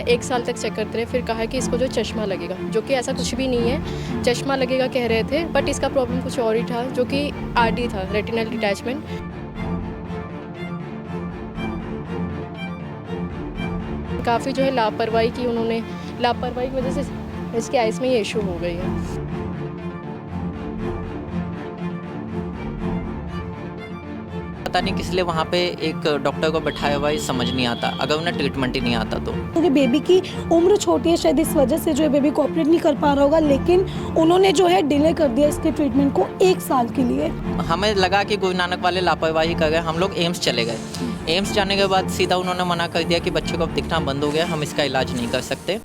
1 साल तक चेक करते रहे, फिर कहा कि इसको जो चश्मा लगेगा, जो कि ऐसा कुछ भी नहीं है। चश्मा लगेगा कह रहे थे, बट इसका प्रॉब्लम कुछ और ही था, जो कि आरडी था, रेटिनल डिटैचमेंट। काफ़ी जो है लापरवाही की उन्होंने, लापरवाही की वजह से इसके आइज़ में ये इशू हो गई है। पता नहीं किस लिए वहाँ पे एक डॉक्टर को बैठाया हुआ है, समझ नहीं आता अगर उन्हें ट्रीटमेंट ही नहीं आता तो। क्योंकि बेबी की उम्र छोटी है, शायद इस वजह से जो है बेबी कोऑपरेट नहीं कर पा रहा होगा, लेकिन उन्होंने जो है डिले कर दिया इसके ट्रीटमेंट को 1 साल के लिए। हमें लगा कि गुरु नानक वाले लापरवाही कर गए, हम लोग एम्स चले गए। एम्स जाने के बाद सीधा उन्होंने मना कर दिया कि बच्चे को अब दिखना बंद हो गया, हम इसका इलाज नहीं कर सकते।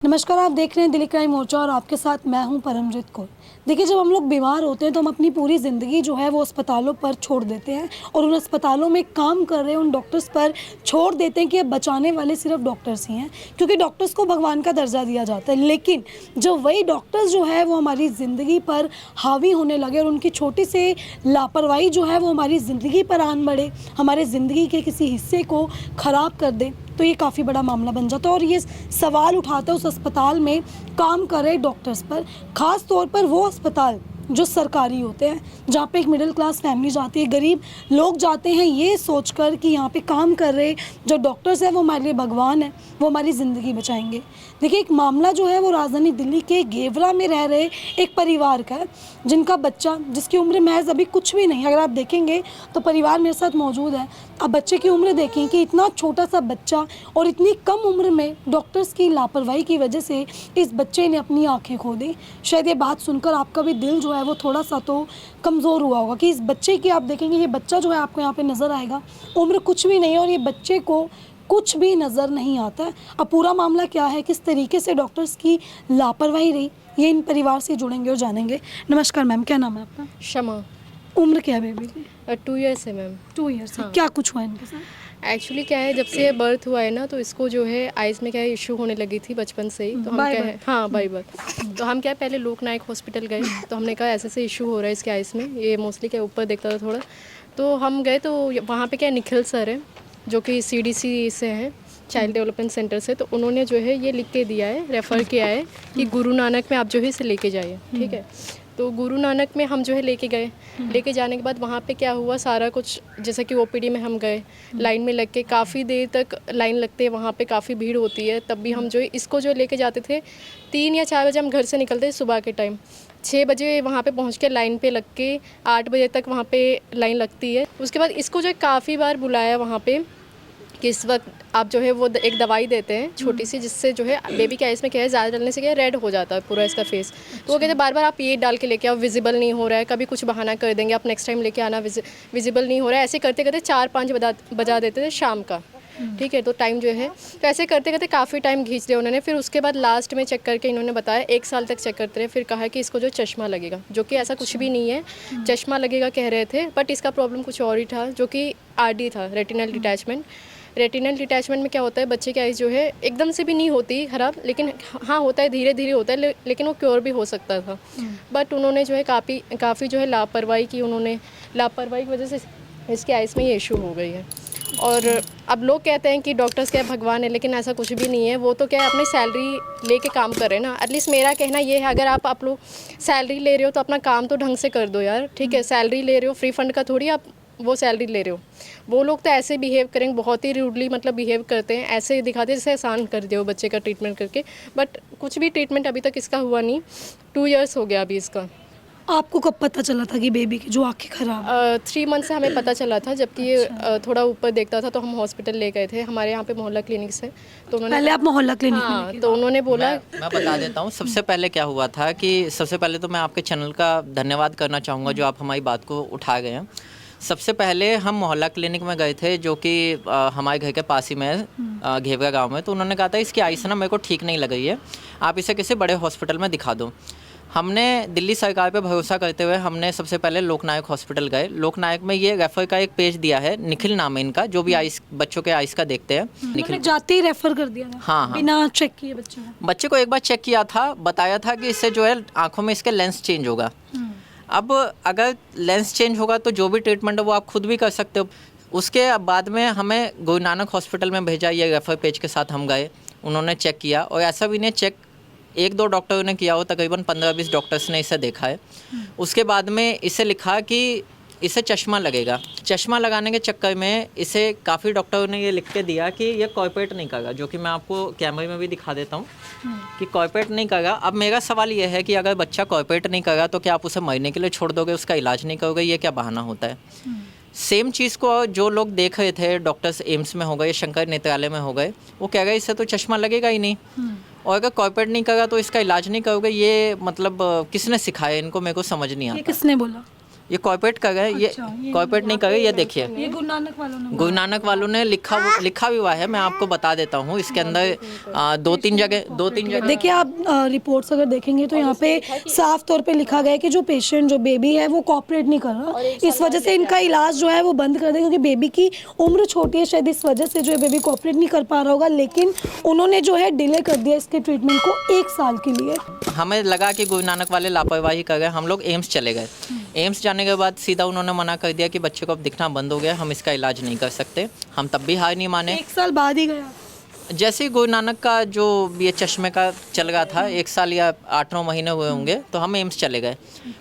नमस्कार, आप देख रहे हैं दिल्ली क्राइम मोर्चा और आपके साथ मैं हूं परमजीत कौर। देखिए, जब हम लोग बीमार होते हैं तो हम अपनी पूरी ज़िंदगी जो है वो अस्पतालों पर छोड़ देते हैं और उन अस्पतालों में काम कर रहे उन डॉक्टर्स पर छोड़ देते हैं कि अब बचाने वाले सिर्फ डॉक्टर्स ही हैं, क्योंकि डॉक्टर्स को भगवान का दर्जा दिया जाता है। लेकिन जो वही डॉक्टर्स जो है वो हमारी ज़िंदगी पर हावी होने लगे और उनकी छोटी सी लापरवाही जो है वो हमारी ज़िंदगी पर आन बढ़े, हमारे ज़िंदगी के किसी हिस्से को ख़राब कर दे, तो ये काफ़ी बड़ा मामला बन जाता है। और ये सवाल उठाता है उस अस्पताल में काम कर रहे डॉक्टर्स पर, ख़ास तौर पर वो अस्पताल जो सरकारी होते हैं, जहाँ पे एक मिडिल क्लास फैमिली जाती है, गरीब लोग जाते हैं ये सोचकर कि यहाँ पे काम कर रहे जो डॉक्टर्स हैं वो हमारे लिए भगवान है, वो हमारी ज़िंदगी बचाएंगे। देखिए, एक मामला जो है वो राजधानी दिल्ली के गेवरा में रह रहे एक परिवार का है, जिनका बच्चा, जिसकी उम्र महज अभी कुछ भी नहीं, अगर आप देखेंगे तो परिवार मेरे साथ मौजूद है। अब बच्चे की उम्र देखें कि इतना छोटा सा बच्चा और इतनी कम उम्र में डॉक्टर्स की लापरवाही की वजह से इस बच्चे ने अपनी आंखें खो दी। शायद ये बात सुनकर आपका भी दिल जो है वो थोड़ा सा तो कमज़ोर हुआ होगा कि इस बच्चे की, आप देखेंगे ये बच्चा जो है आपको यहाँ पे नज़र आएगा, उम्र कुछ भी नहीं है और ये बच्चे को कुछ भी नज़र नहीं आता है। अब पूरा मामला क्या है, किस तरीके से डॉक्टर्स की लापरवाही रही, ये इन परिवार से जुड़ेंगे और जानेंगे। नमस्कार मैम, क्या नाम है आपका? क्षमा। उम्र क्या है बेबी की? 2 ईयर्स है मैम। 2 ईयर्स। हाँ। क्या कुछ हुआ इनके साथ? एक्चुअली क्या है, जब से ये बर्थ हुआ है ना, तो इसको जो है आइज़ में क्या है इशू होने लगी थी बचपन से ही। तो हम बाय क्या बर्थ। है, हाँ बाई बर्थ। तो हम क्या है, पहले लोकनायक हॉस्पिटल गए, तो हमने कहा ऐसे से इशू हो रहा है इसके आइज़ में, ये मोस्टली क्या ऊपर देखता था थोड़ा। तो हम गए तो वहाँ पे क्या निखिल सर है, जो कि CDC से हैं, चाइल्ड डेवलपमेंट सेंटर से। तो उन्होंने जो है ये लिख के दिया है, रेफ़र किया है कि गुरु नानक में आप जो है इसे लेके जाइए, ठीक है। तो गुरु नानक में हम जो है लेके गए। लेके जाने के बाद वहाँ पे क्या हुआ, सारा कुछ जैसे कि OPD में हम गए, लाइन में लग के काफ़ी देर तक लाइन लगते है, वहाँ पे काफ़ी भीड़ होती है। तब भी हम जो है इसको जो लेके जाते थे, 3 या 4 बजे हम घर से निकलते सुबह के टाइम, 6 बजे वहाँ पे पहुँच के लाइन पे लग के 8 बजे तक वहाँ पे लाइन लगती है। उसके बाद इसको जो है काफ़ी बार बुलाया वहाँ पे कि इस वक्त आप जो है वो एक दवाई देते हैं छोटी सी, जिससे जो है बेबी के आइज़ में क्या है, ज़्यादा डालने से क्या है रेड हो जाता है पूरा इसका फेस। तो वो कहते हैं बार बार आप ये डाल के लेके आओ, विजिबल नहीं हो रहा है, कभी कुछ बहाना कर देंगे, आप नेक्स्ट टाइम लेके आना, विजिबल नहीं हो रहा है। ऐसे करते करते 4-5 बजा देते थे शाम का, ठीक है। तो टाइम जो है, तो ऐसे करते करते काफ़ी टाइम खींच लिया उन्होंने। फिर उसके बाद लास्ट में चेक करके इन्होंने बताया 1 साल तक चेक करते रहे, फिर कहा कि इसको जो चश्मा लगेगा, जो कि ऐसा कुछ भी नहीं है। चश्मा लगेगा कह रहे थे, बट इसका प्रॉब्लम कुछ और ही था, जो कि RD था, रेटिनल डिटैचमेंट। रेटिनल डिटैचमेंट में क्या होता है, बच्चे की आइज़ जो है एकदम से भी नहीं होती ख़राब, लेकिन हाँ होता है, धीरे धीरे होता है, लेकिन वो क्योर भी हो सकता था। बट उन्होंने जो है काफ़ी जो है लापरवाही की, उन्होंने लापरवाही की वजह से इसके आइज़ में ये इशू हो गई है। और अब लोग कहते हैं कि डॉक्टर्स क्या भगवान है, लेकिन ऐसा कुछ भी नहीं है। वो तो क्या है अपनी सैलरी लेके काम कर रहे हैं ना। एटलीस्ट मेरा कहना ये है, अगर आप लोग सैलरी ले रहे हो तो अपना काम तो ढंग से कर दो यार, ठीक है। सैलरी ले रहे हो, फ्री फंड का थोड़ी आप वो सैलरी ले रहे हो। वो लोग तो ऐसे बिहेव करेंगे, बहुत ही रूडली मतलब बिहेव करते हैं, ऐसे दिखाते हैं जैसे एहसान कर दिया बच्चे का ट्रीटमेंट करके। बट कुछ भी ट्रीटमेंट अभी तक इसका हुआ नहीं। 2 ईयर्स हो गया अभी इसका। आपको कब पता चला था कि बेबी की जो आंखें खराब? 3 मंथ से हमें पता चला था, जबकि ये थोड़ा ऊपर देखता था, तो हम हॉस्पिटल ले गए थे, हमारे यहाँ पे मोहल्ला क्लिनिक से। तो उन्होंने पहले आप मोहल्ला क्लिनिक में हाँ, तो उन्होंने बोला, मैं बता देता हूँ। सबसे पहले क्या हुआ था कि सबसे पहले तो मैं आपके चैनल का धन्यवाद करना चाहूँगा जो आप हमारी बात को उठा गए हैं। सबसे पहले हम मोहल्ला क्लिनिक में गए थे, जो कि हमारे घर के पास ही में है, घेवरा गांव में। तो उन्होंने कहा था इसकी आइस ना मेरे को ठीक नहीं लग रही है, आप इसे किसी बड़े हॉस्पिटल में दिखा दो। हमने दिल्ली सरकार पे भरोसा करते हुए हमने सबसे पहले लोकनायक हॉस्पिटल गए। लोकनायक में ये रेफ़र का एक पेज दिया है, निखिल नाम है इनका, जो भी आइस बच्चों के आइस का देखते हैं। निखिल जाते ही रेफर कर दिया था? हाँ, बिना चेक किए बच्चे को एक बार चेक किया था, बताया था कि इससे जो है आँखों में इसके लेंस चेंज होगा। अब अगर लेंस चेंज होगा तो जो भी ट्रीटमेंट है वो आप खुद भी कर सकते हो। उसके बाद में हमें गुरु नानक हॉस्पिटल में भेजा, ये रेफर पेज के साथ हम गए, उन्होंने चेक किया और ऐसा भी नहीं चेक 1-2 डॉक्टरों ने किया हो, तकरीबन 15-20 डॉक्टर्स ने इसे देखा है। उसके बाद में इसे लिखा कि इसे चश्मा लगेगा। चश्मा लगाने के चक्कर में इसे काफ़ी डॉक्टरों ने ये लिख के दिया कि ये कॉर्पोरेट नहीं करेगा, जो कि मैं आपको कैमरे में भी दिखा देता हूँ कि कॉर्पोरेट नहीं करेगा। अब मेरा सवाल ये है कि अगर बच्चा कॉर्पोरेट नहीं करेगा तो क्या आप उसे मरने के लिए छोड़ दोगे, उसका इलाज नहीं करोगे, ये क्या बहाना होता है? सेम चीज़ को जो लोग देख रहे थे, डॉक्टर्स एम्स में हो गए, शंकर नेत्रालय में हो गए, वो कह रहे इससे तो चश्मा लगेगा ही नहीं, और अगर कॉर्पोरेट नहीं करेगा तो इसका इलाज नहीं करोगे। ये मतलब किसने सिखाया इनको, मेरे को समझ नहीं ये आता। किसने बोला? ये कॉर्पोरेट कर गए, ये कॉर्पोरेट नहीं कर गए। ये देखिए, ये गुरु नानक वालों ने गुरु नानक वालों ने लिखा भी हुआ है, मैं आपको बता देता हूँ। इसके अंदर 2-3 जगह देखिए, आप रिपोर्ट्स अगर देखेंगे तो यहाँ पे साफ तौर पे लिखा गया है कि जो पेशेंट, जो बेबी है, वो कॉपरेट नहीं कर रहा, इस वजह से इनका इलाज जो है वो बंद कर दें, क्योंकि बेबी की उम्र छोटी है, शायद इस वजह से जो है बेबी कॉपरेट नहीं कर पा रहा होगा। लेकिन उन्होंने जो है डिले कर दिया इसके ट्रीटमेंट को 1 साल के लिए। हमें लगा कि गुरु नानक वाले लापरवाही कर गए, हम लोग एम्स चले गए। एम्स जाने के बाद सीधा उन्होंने मना कर दिया कि बच्चे को अब दिखना बंद हो गया, हम इसका इलाज नहीं कर सकते। हम तब भी हार नहीं माने। 1 साल बाद ही गया। जैसे ही गुरु नानक का जो ये चश्मे का चल रहा था, 1 साल या 8-9 महीने हुए होंगे, तो हम एम्स चले गए।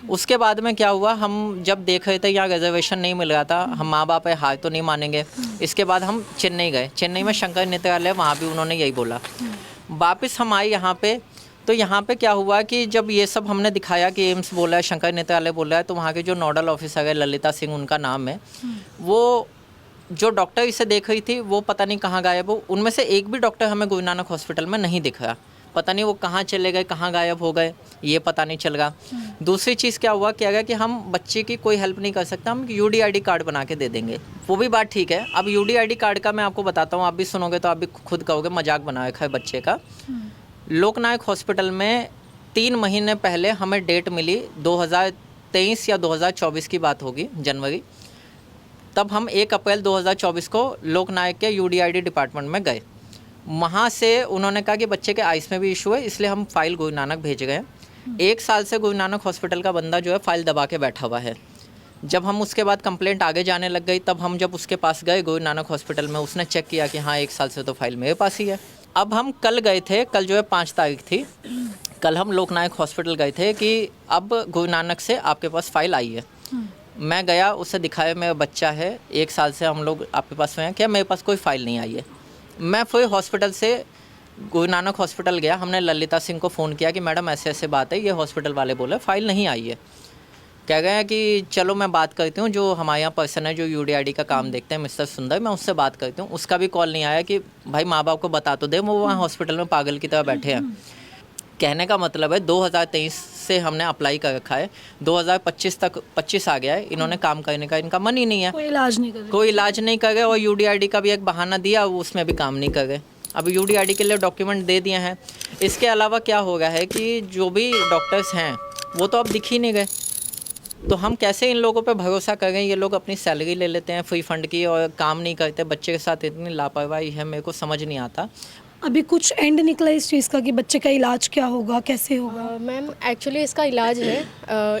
उसके बाद में क्या हुआ, हम जब देख रहे थे यहाँ रिजर्वेशन नहीं मिल रहा था, हम माँ बाप है, हार तो नहीं मानेंगे। इसके बाद हम चेन्नई गए। चेन्नई में शंकर नेत्रालय, वहाँ भी उन्होंने यही बोला। वापस हम आए यहाँ पे, तो यहाँ पे क्या हुआ कि जब ये सब हमने दिखाया कि एम्स बोला है, शंकर नेत्रालय बोला है, तो वहाँ के जो नोडल ऑफिसर है, ललिता सिंह उनका नाम है, वो जो डॉक्टर इसे देख रही थी वो पता नहीं कहाँ गायब हो। उनमें से एक भी डॉक्टर हमें गुरु नानक हॉस्पिटल में नहीं दिख रहा। पता नहीं वो कहाँ चले गए, कहाँ गायब हो गए, ये पता नहीं चल रहा। दूसरी चीज़ क्या हुआ कि हम बच्चे की कोई हेल्प नहीं कर सकते, हम UDID कार्ड बना के दे देंगे, वो भी बात ठीक है। अब UDID कार्ड का मैं आपको बताता हूँ, आप भी सुनोगे तो आप भी खुद कहोगे मजाक बना रखा है बच्चे का। लोकनायक हॉस्पिटल में 3 महीने पहले हमें डेट मिली, 2023 या 2024 की बात होगी, जनवरी। तब हम 1 अप्रैल 2024 को लोकनायक के UDID डिपार्टमेंट में गए। वहाँ से उन्होंने कहा कि बच्चे के आइस में भी इशू है, इसलिए हम फाइल गुरु नानक भेज गए। 1 साल से गुरु नानक हॉस्पिटल का बंदा जो है फाइल दबा के बैठा हुआ है। जब हम उसके बाद कंप्लेंट आगे जाने लग गई, तब हम जब उसके पास गए गुरु नानक हॉस्पिटल में, उसने चेक किया कि हाँ 1 साल से तो फाइल मेरे पास ही है। अब हम कल गए थे, कल जो है 5 तारीख थी, कल हम लोकनायक हॉस्पिटल गए थे कि अब गुरु नानक से आपके पास फाइल आई है। मैं गया, उसे दिखाया मेरा बच्चा है, 1 साल से हम लोग आपके पास में हैं, क्या मेरे पास कोई फ़ाइल नहीं आई है। मैं फिर हॉस्पिटल से गुरु नानक हॉस्पिटल गया, हमने ललिता सिंह को फ़ोन किया कि मैडम ऐसे ऐसे बात है, ये हॉस्पिटल वाले बोले फ़ाइल नहीं आई है। कह गए हैं कि चलो मैं बात करती हूँ, जो हमारे यहाँ पर्सन है जो UDID का काम देखते हैं, मिस्टर सुंदर, मैं उससे बात करती हूँ। उसका भी कॉल नहीं आया कि भाई माँ बाप को बता तो दे, वो वहाँ हॉस्पिटल में पागल की तरह बैठे हैं। कहने का मतलब है 2023 से हमने अप्लाई कर रखा है, 2025 तक 25 आ गया है, इन्होंने काम करने का इनका मन ही नहीं है, कोई इलाज नहीं कर रहे। कोई इलाज नहीं कर रहे, और UDID का भी एक बहाना दिया, उसमें भी काम नहीं कर रहे। अब UDID के लिए डॉक्यूमेंट दे दिए हैं। इसके अलावा क्या हो गया है कि जो भी डॉक्टर्स हैं वो तो अब दिख ही नहीं गए, तो हम कैसे इन लोगों पे भरोसा करें। ये लोग अपनी सैलरी ले लेते हैं फ्री फंड की और काम नहीं करते। बच्चे के साथ इतनी लापरवाही है, मेरे को समझ नहीं आता। अभी कुछ एंड निकला इस चीज़ का कि बच्चे का इलाज क्या होगा, कैसे होगा? मैम एक्चुअली इसका इलाज है,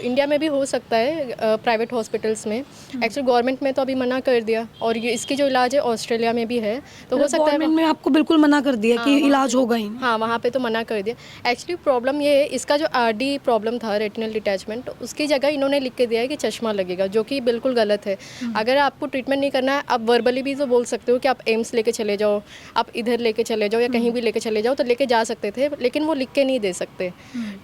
इंडिया में भी हो सकता है प्राइवेट हॉस्पिटल्स में। एक्चुअली गवर्नमेंट में तो अभी मना कर दिया, और ये इसकी जो इलाज है ऑस्ट्रेलिया में भी है, तो हो सकता है गवर्नमेंट में आपको बिल्कुल मना कर दिया कि इलाज होगा ही नहीं। हाँ, वहाँ पे तो मना कर दिया। एक्चुअली प्रॉब्लम ये है, इसका जो RD प्रॉब्लम था, रेटिनल डिटैचमेंट, उसकी जगह इन्होंने लिख के दिया है कि चश्मा लगेगा, जो कि बिल्कुल गलत है। अगर आपको ट्रीटमेंट नहीं करना है, आप वर्बली भी तो बोल सकते हो कि आप एम्स लेके चले जाओ, आप इधर लेके चले जाओ, या कहीं भी लेके चले जाओ, तो लेके जा सकते थे, लेकिन वो लिख के नहीं दे सकते,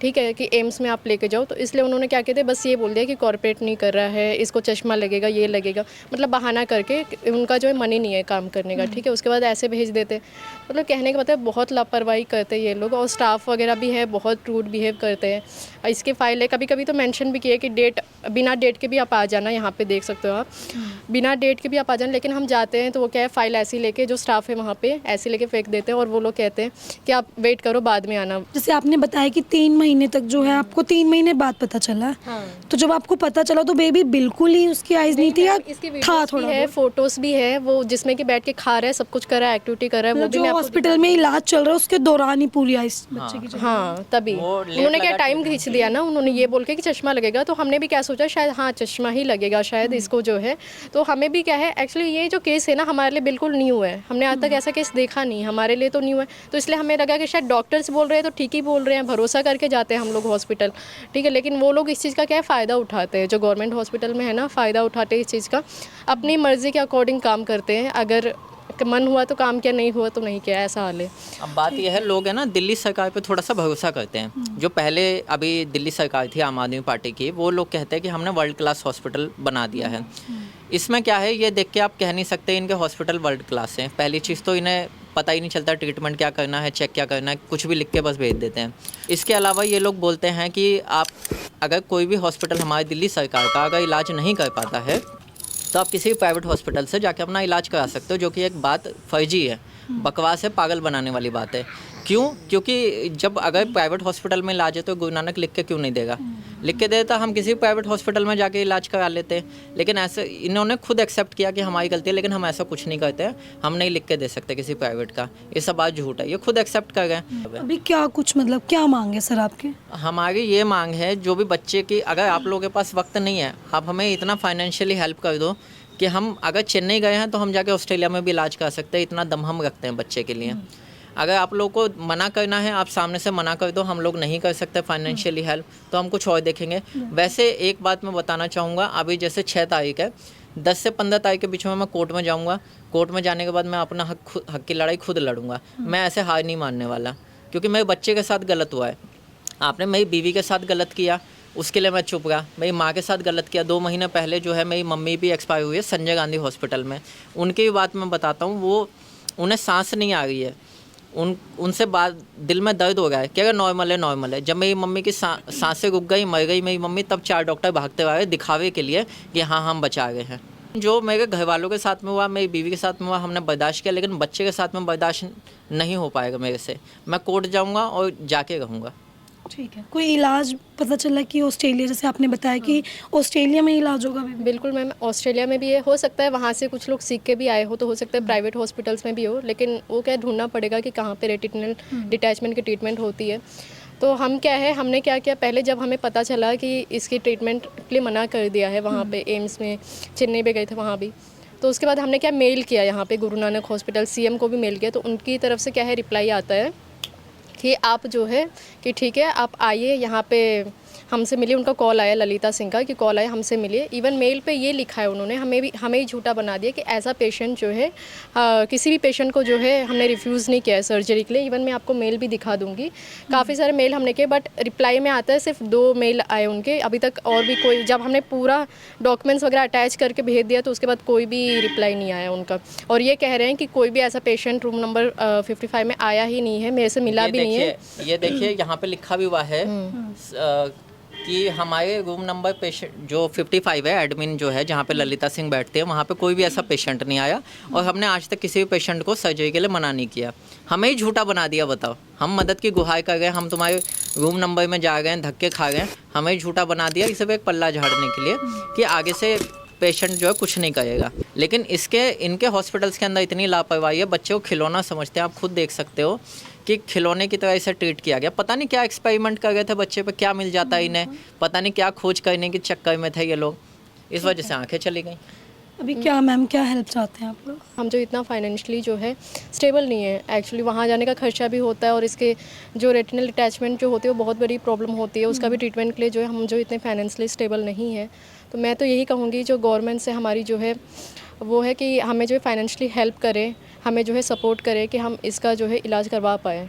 ठीक है, कि एम्स में आप लेके जाओ। तो इसलिए उन्होंने क्या कहते हैं, बस ये बोल दिया कि कॉर्पोरेट नहीं कर रहा है, इसको चश्मा लगेगा, ये लगेगा, मतलब बहाना करके, उनका जो है मन ही नहीं है काम करने का, ठीक है। उसके बाद ऐसे भेज देते, मतलब कहने का मतलब बहुत लापरवाही करते हैं ये लोग, और स्टाफ वगैरह भी है बहुत रूड बिहेव करते हैं। इसकी फाइल है, कभी कभी तो मेंशन भी किए कि डेट, बिना डेट के भी आप आ जाना, यहाँ पे देख सकते हो आप, बिना डेट के भी आप आ जाना, लेकिन हम जाते हैं तो वो क्या है, फाइल ऐसी लेके, जो स्टाफ है वहाँ पे ऐसे लेके फेंक देते हैं, और वो लोग कहते हैं कि आप वेट करो, बाद में आना। जैसे आपने बताया कि 3 महीने तक जो है आपको 3 महीने बाद पता चला, तो जब आपको पता चला तो बेबी बिल्कुल ही उसकी आइज नहीं थी या इसकी था वीडियोस थोड़ा भी है, बहुत? फोटोज भी है, वो जिसमें कि बैठ के खा रहा है, सब कुछ कर रहा है, एक्टिविटी कर रहा है, वो मतलब भी जो मैं आपको हॉस्पिटल में इलाज चल रहा है उसके दौरान ही पूरी आइज बच्चे की चली। हाँ तभी वो लेट उन्होंने क्या लगा टाइम treatment खींच दिया ना, उन्होंने ये बोल के कि चश्मा लगेगा, तो हमने भी क्या सोचा शायद हाँ चश्मा ही लगेगा शायद इसको जो है। तो हमें भी क्या है, एक्चुअली ये जो केस है ना हमारे लिए बिल्कुल न्यू है, हमने आज तक ऐसा केस देखा नहीं, हमारे लिए तो न्यू है। तो इसलिए हमें लगा कि शायद डॉक्टर्स बोल रहे हैं तो ठीक ही बोल रहे हैं, भरोसा करके जाते हैं हम लोग हॉस्पिटल, ठीक है। लेकिन वो लोग इस चीज़ का क्या है फ़ायदा उठाते हैं, जो गवर्नमेंट हॉस्पिटल में है ना, फ़ायदा उठाते हैं इस चीज़ का, अपनी मर्ज़ी के अकॉर्डिंग काम करते हैं। अगर मन हुआ तो काम किया, नहीं हुआ तो नहीं किया, ऐसा हाल है। अब बात यह है, लोग है ना दिल्ली सरकार पे थोड़ा सा भरोसा करते हैं। जो पहले अभी दिल्ली सरकार थी आम आदमी पार्टी की, वो लोग कहते हैं कि हमने वर्ल्ड क्लास हॉस्पिटल बना दिया है। इसमें क्या है, ये देख के आप कह नहीं सकते इनके हॉस्पिटल वर्ल्ड क्लास हैं। पहली चीज़ तो इन्हें पता ही नहीं चलता ट्रीटमेंट क्या करना है, चेक क्या करना है, कुछ भी लिख के बस भेज देते हैं। इसके अलावा ये लोग बोलते हैं कि आप अगर कोई भी हॉस्पिटल हमारी दिल्ली सरकार का अगर इलाज नहीं कर पाता है तो आप किसी भी प्राइवेट हॉस्पिटल से जाके अपना इलाज करा सकते हो, जो कि एक बात फर्जी है, बकवास है, पागल बनाने वाली बात है। क्यों? क्योंकि जब अगर प्राइवेट हॉस्पिटल में इलाज है तो गुरु नानक लिख के क्यों नहीं देगा? लिख के देता, हम किसी प्राइवेट हॉस्पिटल में जाके इलाज करा लेते हैं। लेकिन ऐसे इन्होंने खुद एक्सेप्ट किया कि हमारी गलती है, लेकिन हम ऐसा कुछ नहीं करते हैं, हम नहीं लिख के दे सकते किसी प्राइवेट का। ये सब बात झूठ है, ये खुद एक्सेप्ट कर गए हैं। अभी क्या कुछ मतलब क्या मांगे सर आपके? हमारी ये मांग है, जो भी बच्चे की, अगर आप लोगों के पास वक्त नहीं है, आप हमें इतना फाइनेंशियली हेल्प कर दो कि हम अगर चेन्नई गए हैं तो हम जाके ऑस्ट्रेलिया में भी इलाज कर सकते हैं। इतना दम हम रखते हैं बच्चे के लिए। अगर आप लोग को मना करना है, आप सामने से मना कर दो, हम लोग नहीं कर सकते फाइनेंशियली हेल्प, तो हम कुछ और देखेंगे। वैसे एक बात मैं बताना चाहूँगा, अभी जैसे 6 तारीख है, 10 से 15 तारीख के बीच में मैं कोर्ट में जाऊँगा। कोर्ट में जाने के बाद मैं अपना हक की लड़ाई खुद लड़ूंगा। मैं ऐसे हार नहीं मानने वाला, क्योंकि मेरे बच्चे के साथ गलत हुआ है। आपने मेरी बीवी के साथ गलत किया, उसके लिए मैं चुप रहा। मेरी माँ के साथ गलत किया। 2 महीने पहले जो है मेरी मम्मी भी एक्सपायर हुई है संजय गांधी हॉस्पिटल में। उनकी भी बात मैं बताता हूँ, वो उन्हें सांस नहीं आ रही है, उनसे बात, दिल में दर्द हो रहा है कि अगर नॉर्मल है नॉर्मल है। जब मेरी मम्मी की सांसें रुक गई, मर गई मेरी मम्मी, तब 4 डॉक्टर भागते हुए दिखावे के लिए कि हाँ हम बचा गए हैं। जो मेरे घर वालों के साथ में हुआ, मेरी बीवी के साथ में हुआ, हमने बर्दाश्त किया, लेकिन बच्चे के साथ में बर्दाश्त नहीं हो पाएगा मेरे से। मैं कोर्ट जाऊँगा और जाके रहूँगा। ठीक है, कोई इलाज पता चला कि ऑस्ट्रेलिया, जैसे आपने बताया कि ऑस्ट्रेलिया में इलाज होगा? बिल्कुल मैम, ऑस्ट्रेलिया में भी ये हो सकता है, वहाँ से कुछ लोग सीख के भी आए हो, तो हो सकता है प्राइवेट हॉस्पिटल्स में भी हो, लेकिन वो क्या ढूंढना पड़ेगा कि कहाँ पे रेटिनल डिटैचमेंट की ट्रीटमेंट होती है। तो हम क्या है, हमने क्या किया, पहले जब हमें पता चला कि इसकी ट्रीटमेंट के लिए मना कर दिया है वहाँ पे एम्स में, चेन्नई पे गए थे वहाँ भी, तो उसके बाद हमने क्या मेल किया यहाँ पे गुरु नानक हॉस्पिटल, CM को भी मेल किया। तो उनकी तरफ से क्या है रिप्लाई आता है कि आप जो है कि ठीक है आप आइए यहाँ पे हमसे मिलिए। उनका कॉल आया, ललिता सिंह का, कि कॉल आया हमसे मिलिए। इवन मेल पे ये लिखा है उन्होंने, हमें ही झूठा बना दिया कि ऐसा पेशेंट जो है किसी भी पेशेंट को जो है हमने रिफ्यूज़ नहीं किया है सर्जरी के लिए। इवन मैं आपको मेल भी दिखा दूंगी, काफ़ी सारे मेल हमने किए, बट रिप्लाई में आता है सिर्फ 2 मेल आए उनके, अभी तक और भी कोई, जब हमने पूरा डॉक्यूमेंट्स वगैरह अटैच करके भेज दिया तो उसके बाद कोई भी रिप्लाई नहीं आया उनका। और ये कह रहे हैं कि कोई भी ऐसा पेशेंट रूम नंबर 55 में आया ही नहीं है, मेरे से मिला भी नहीं है। ये देखिए यहाँ पे लिखा भी हुआ है कि हमारे रूम नंबर पेशेंट जो 55 है, एडमिन जो है जहाँ पे ललिता सिंह बैठते हैं, वहाँ पे कोई भी ऐसा पेशेंट नहीं आया। और हमने आज तक किसी भी पेशेंट को सर्जरी के लिए मना नहीं किया। हमें ही झूठा बना दिया। बताओ, हम मदद की गुहार कर गए, हम तुम्हारे रूम नंबर में जा गए, धक्के खा गए, हमें ही झूठा बना दिया, इसे एक पल्ला झाड़ने के लिए कि आगे से पेशेंट जो है कुछ नहीं करेगा। लेकिन इनके हॉस्पिटल्स के अंदर इतनी लापरवाही है, बच्चे को खिलौना समझते हैं। आप खुद देख सकते हो कि खिलौने की तरह इसे ट्रीट किया गया। पता नहीं क्या एक्सपेरिमेंट कर गए थे बच्चे पे, क्या मिल जाता है इन्हें, पता नहीं क्या खोज करने के चक्कर में थे ये लोग, इस वजह से आंखें चली गई। अभी क्या मैम, क्या हेल्प चाहते हैं आप लोग? हम जो इतना फाइनेंशियली जो है स्टेबल नहीं है, एक्चुअली वहाँ जाने का खर्चा भी होता है, और इसके जो रेटिनल अटैचमेंट जो होती है वो बहुत बड़ी प्रॉब्लम होती है, उसका भी ट्रीटमेंट के लिए जो है हम जो इतने फाइनेंशियली स्टेबल नहीं है। तो मैं तो यही कहूँगी जो गवर्नमेंट से हमारी जो है वो है कि हमें जो है फाइनेंशियली हेल्प करे, हमें जो है सपोर्ट करे कि हम इसका जो है इलाज करवा पाएँ,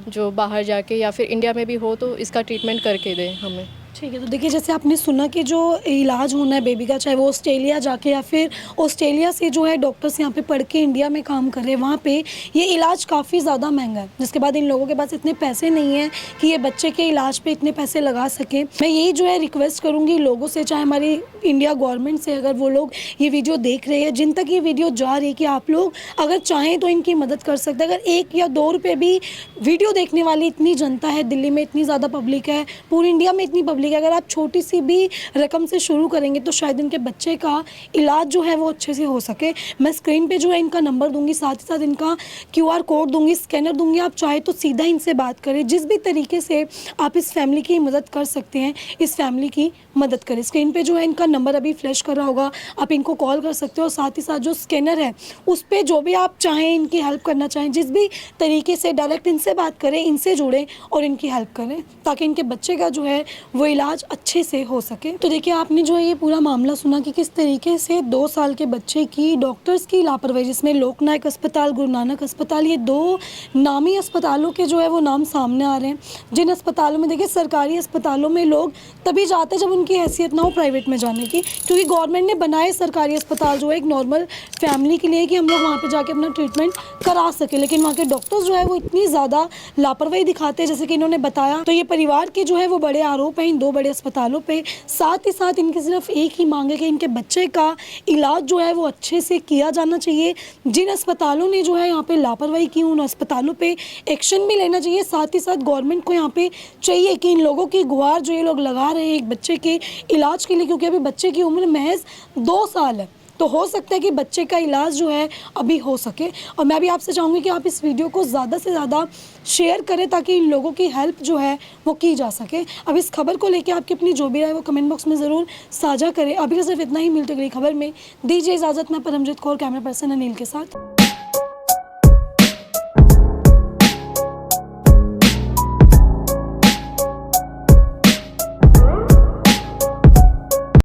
जो बाहर जाके या फिर इंडिया में भी हो तो इसका ट्रीटमेंट करके दें हमें। ठीक है, तो देखिए जैसे आपने सुना कि जो इलाज होना है बेबी का, चाहे वो ऑस्ट्रेलिया जाके या फिर ऑस्ट्रेलिया से जो है डॉक्टर्स यहाँ पे पढ़ के इंडिया में काम कर रहे हैं, वहाँ पे ये इलाज काफ़ी ज़्यादा महंगा है, जिसके बाद इन लोगों के पास इतने पैसे नहीं हैं कि ये बच्चे के इलाज पे इतने पैसे लगा सकें। मैं यही जो है रिक्वेस्ट करूँगी लोगों से, चाहे हमारी इंडिया गवर्नमेंट से, अगर वो लोग ये वीडियो देख रहे हैं, जिन तक ये वीडियो जा रही है, कि आप लोग अगर चाहें तो इनकी मदद कर सकते हैं। अगर 1 या 2 रुपये भी, वीडियो देखने वाली इतनी जनता है, दिल्ली में इतनी ज़्यादा पब्लिक है, पूरी इंडिया में इतनी पब्लिक है, अगर आप छोटी सी भी रकम से शुरू करेंगे तो शायद इनके बच्चे का इलाज जो है वो अच्छे से हो सके। मैं स्क्रीन पे जो है इनका नंबर दूंगी, साथ ही साथ इनका QR कोड दूंगी, स्कैनर दूंगी। आप चाहे तो सीधा इनसे बात करें, जिस भी तरीके से आप इस फैमिली की मदद कर सकते हैं, इस फैमिली की मदद करें। स्क्रीन पे जो है इनका नंबर अभी फ्लैश कर रहा होगा, आप इनको कॉल कर सकते हो। साथ ही साथ जो स्कैनर है उस पर जो भी आप चाहें, इनकी हेल्प करना चाहें, जिस भी तरीके से डायरेक्ट इनसे बात करें, इनसे जुड़ें और इनकी हेल्प करें, ताकि इनके बच्चे का जो है वो इलाज अच्छे से हो सके। तो देखिए आपने जो है ये पूरा मामला सुना कि किस तरीके से 2 साल के बच्चे की डॉक्टर्स की लापरवाही, जिसमें लोकनायक अस्पताल, गुरु नानक अस्पताल, ये 2 नामी अस्पतालों के जो है वो नाम सामने आ रहे हैं। जिन अस्पतालों में, देखिए सरकारी अस्पतालों में लोग तभी जाते हैं जब उनकी हैसियत ना हो प्राइवेट में जाने की, क्योंकि गवर्नमेंट ने बनाए सरकारी अस्पताल जो है एक नॉर्मल फैमिली के लिए, कि हम लोग वहाँ पे जाके अपना ट्रीटमेंट करा सके। लेकिन वहाँ के डॉक्टर्स जो है वो इतनी ज़्यादा लापरवाही दिखाते हैं, जैसे कि इन्होंने बताया। तो ये परिवार के जो है वो बड़े आरोप हैं इन 2 बड़े अस्पतालों पे। साथ ही साथ इनकी सिर्फ एक ही मांग है कि इनके बच्चे का इलाज जो है वो अच्छे से किया जाना चाहिए। जिन अस्पतालों ने जो है यहाँ पे लापरवाही की, उन अस्पतालों पे एक्शन भी लेना चाहिए। साथ ही साथ गवर्नमेंट को यहाँ पे चाहिए कि इन लोगों की गुहार जो ये लोग लगा रहे हैं एक बच्चे के इलाज के लिए, क्योंकि अभी बच्चे की उम्र महज 2 साल है, तो हो सकता है कि बच्चे का इलाज जो है अभी हो सके। और मैं भी आपसे चाहूँगी कि आप इस वीडियो को ज़्यादा से ज़्यादा शेयर करें, ताकि इन लोगों की हेल्प जो है वो की जा सके। अब इस खबर को लेकर आपकी अपनी जो भी राय वो कमेंट बॉक्स में ज़रूर साझा करें। अभी तो सिर्फ इतना ही, मिलते अगली खबर में। दीजिए इजाज़त, मैं परमजीत कौर, कैमरा पर्सन अनिल के साथ।